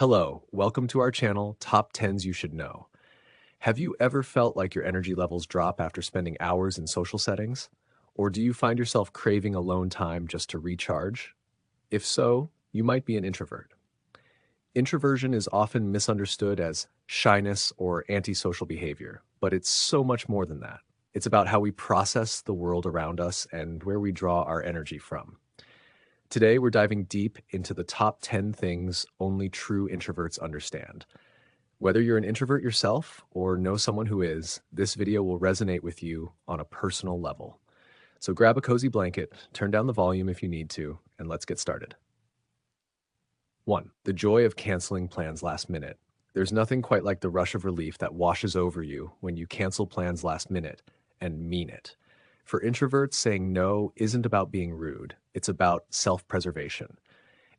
Hello, welcome to our channel, Top 10s You Should Know. Have you ever felt like your energy levels drop after spending hours in social settings? Or do you find yourself craving alone time just to recharge? If so, you might be an introvert. Introversion is often misunderstood as shyness or antisocial behavior, but it's so much more than that. It's about how we process the world around us and where we draw our energy from. Today, we're diving deep into the top 10 things only true introverts understand. Whether you're an introvert yourself or know someone who is, this video will resonate with you on a personal level. So grab a cozy blanket, turn down the volume if you need to, and let's get started. 1. The joy of canceling plans last minute. There's nothing quite like the rush of relief that washes over you when you cancel plans last minute and mean it. For introverts, saying no isn't about being rude, it's about self-preservation.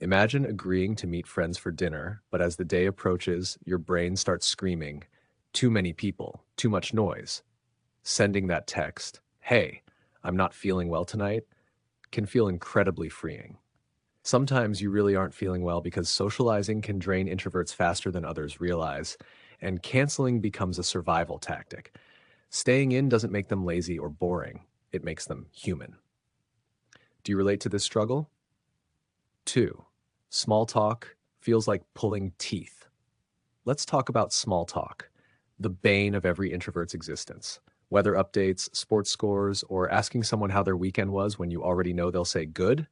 Imagine agreeing to meet friends for dinner, but as the day approaches, your brain starts screaming, too many people, too much noise. Sending that text, hey, I'm not feeling well tonight, can feel incredibly freeing. Sometimes you really aren't feeling well because socializing can drain introverts faster than others realize, and canceling becomes a survival tactic. Staying in doesn't make them lazy or boring, it makes them human. Do you relate to this struggle? 2. Small talk feels like pulling teeth. Let's talk about small talk, the bane of every introvert's existence. Weather updates, sports scores, or asking someone how their weekend was when you already know they'll say good?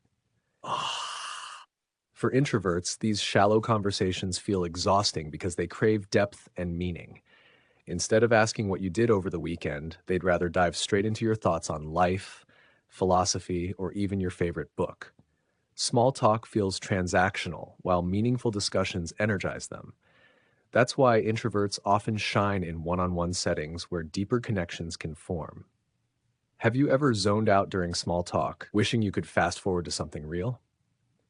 For introverts, these shallow conversations feel exhausting because they crave depth and meaning. Instead of asking what you did over the weekend, they'd rather dive straight into your thoughts on life, philosophy, or even your favorite book. Small talk feels transactional, while meaningful discussions energize them. That's why introverts often shine in one-on-one settings where deeper connections can form. Have you ever zoned out during small talk, wishing you could fast forward to something real?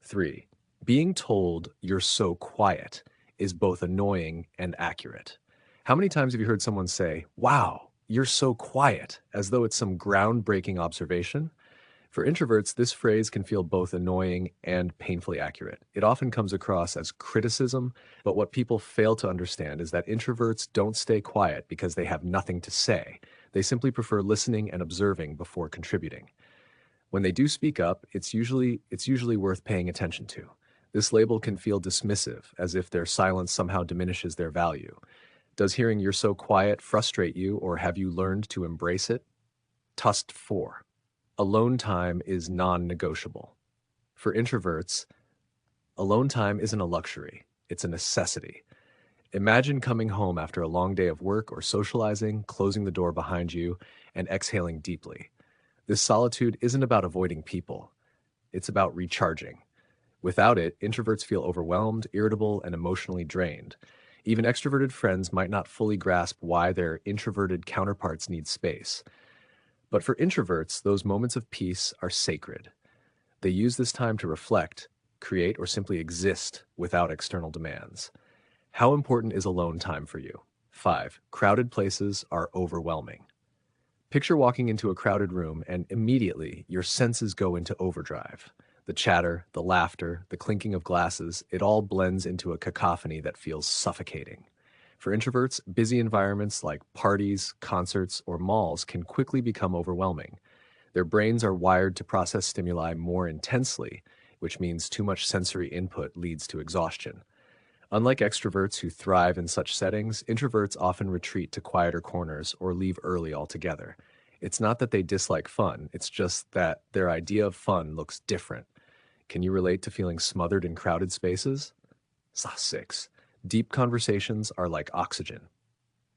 3. Being told you're so quiet is both annoying and accurate. How many times have you heard someone say, wow, you're so quiet, as though it's some groundbreaking observation? For introverts, this phrase can feel both annoying and painfully accurate. It often comes across as criticism, but what people fail to understand is that introverts don't stay quiet because they have nothing to say. They simply prefer listening and observing before contributing. When they do speak up, it's usually worth paying attention to. This label can feel dismissive, as if their silence somehow diminishes their value. Does hearing "you're so quiet" frustrate you, or have you learned to embrace it? Tust 4. Alone time is non-negotiable. For introverts, alone time isn't a luxury, it's a necessity. Imagine coming home after a long day of work or socializing, closing the door behind you, and exhaling deeply. This solitude isn't about avoiding people, it's about recharging. Without it, introverts feel overwhelmed, irritable, and emotionally drained. Even extroverted friends might not fully grasp why their introverted counterparts need space. But for introverts, those moments of peace are sacred. They use this time to reflect, create, or simply exist without external demands. How important is alone time for you? 5. Crowded places are overwhelming. Picture walking into a crowded room and immediately your senses go into overdrive. The chatter, the laughter, the clinking of glasses, it all blends into a cacophony that feels suffocating. For introverts, busy environments like parties, concerts, or malls can quickly become overwhelming. Their brains are wired to process stimuli more intensely, which means too much sensory input leads to exhaustion. Unlike extroverts who thrive in such settings, introverts often retreat to quieter corners or leave early altogether. It's not that they dislike fun, it's just that their idea of fun looks different. Can you relate to feeling smothered in crowded spaces? 6. Deep conversations are like oxygen.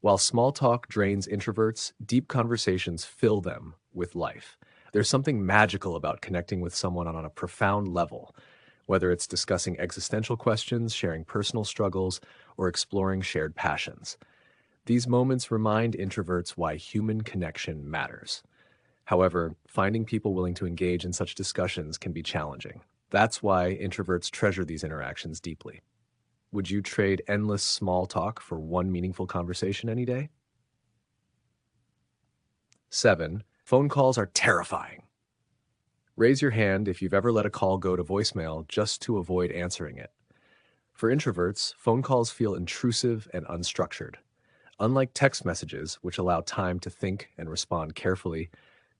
While small talk drains introverts, deep conversations fill them with life. There's something magical about connecting with someone on a profound level, whether it's discussing existential questions, sharing personal struggles, or exploring shared passions. These moments remind introverts why human connection matters. However, finding people willing to engage in such discussions can be challenging. That's why introverts treasure these interactions deeply. Would you trade endless small talk for one meaningful conversation any day? 7. Phone calls are terrifying. Raise your hand if you've ever let a call go to voicemail just to avoid answering it. For introverts, phone calls feel intrusive and unstructured. Unlike text messages, which allow time to think and respond carefully,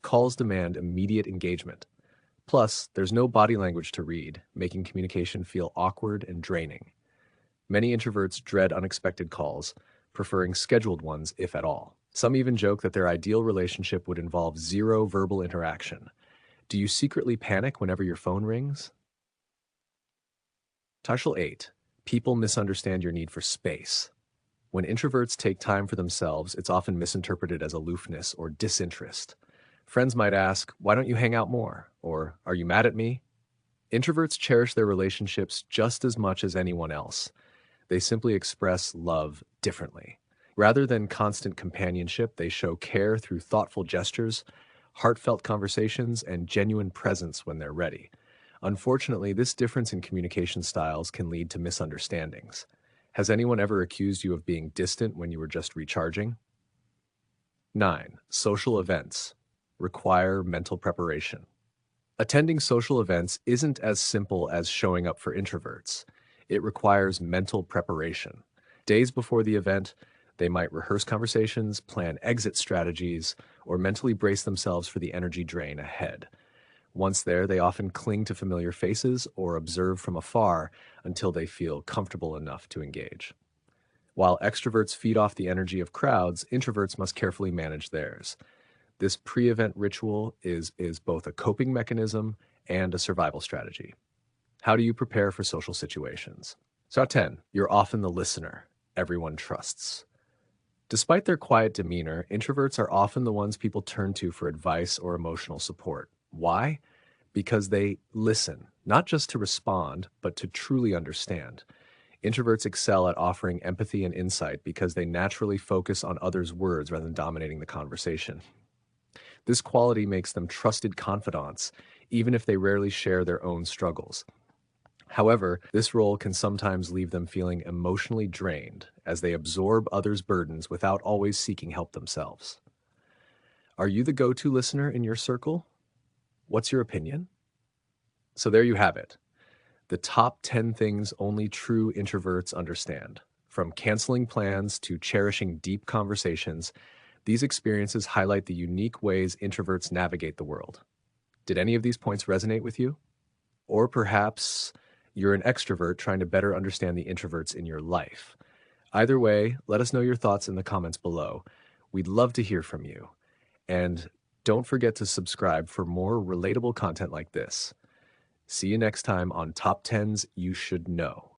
calls demand immediate engagement. Plus, there's no body language to read, making communication feel awkward and draining. Many introverts dread unexpected calls, preferring scheduled ones if at all. Some even joke that their ideal relationship would involve zero verbal interaction. Do you secretly panic whenever your phone rings? Title 8. People misunderstand your need for space. When introverts take time for themselves, it's often misinterpreted as aloofness or disinterest. Friends might ask, "Why don't you hang out more?" Or, "Are you mad at me?" Introverts cherish their relationships just as much as anyone else. They simply express love differently. Rather than constant companionship, they show care through thoughtful gestures, heartfelt conversations, and genuine presence when they're ready. Unfortunately, this difference in communication styles can lead to misunderstandings. Has anyone ever accused you of being distant when you were just recharging? 9. Social events require mental preparation. Attending social events isn't as simple as showing up for introverts. It requires mental preparation. Days before the event, they might rehearse conversations, plan exit strategies, or mentally brace themselves for the energy drain ahead. Once there, they often cling to familiar faces or observe from afar until they feel comfortable enough to engage. While extroverts feed off the energy of crowds, introverts must carefully manage theirs. This pre-event ritual is both a coping mechanism and a survival strategy. How do you prepare for social situations? So 10, you're often the listener everyone trusts. Despite their quiet demeanor, introverts are often the ones people turn to for advice or emotional support. Why? Because they listen, not just to respond, but to truly understand. Introverts excel at offering empathy and insight because they naturally focus on others' words rather than dominating the conversation. This quality makes them trusted confidants, even if they rarely share their own struggles. However, this role can sometimes leave them feeling emotionally drained as they absorb others' burdens without always seeking help themselves. Are you the go-to listener in your circle? What's your opinion? So there you have it. The top 10 things only true introverts understand. From canceling plans to cherishing deep conversations, these experiences highlight the unique ways introverts navigate the world. Did any of these points resonate with you? Or perhaps you're an extrovert trying to better understand the introverts in your life. Either way, let us know your thoughts in the comments below. We'd love to hear from you. And don't forget to subscribe for more relatable content like this. See you next time on Top 10s You Should Know.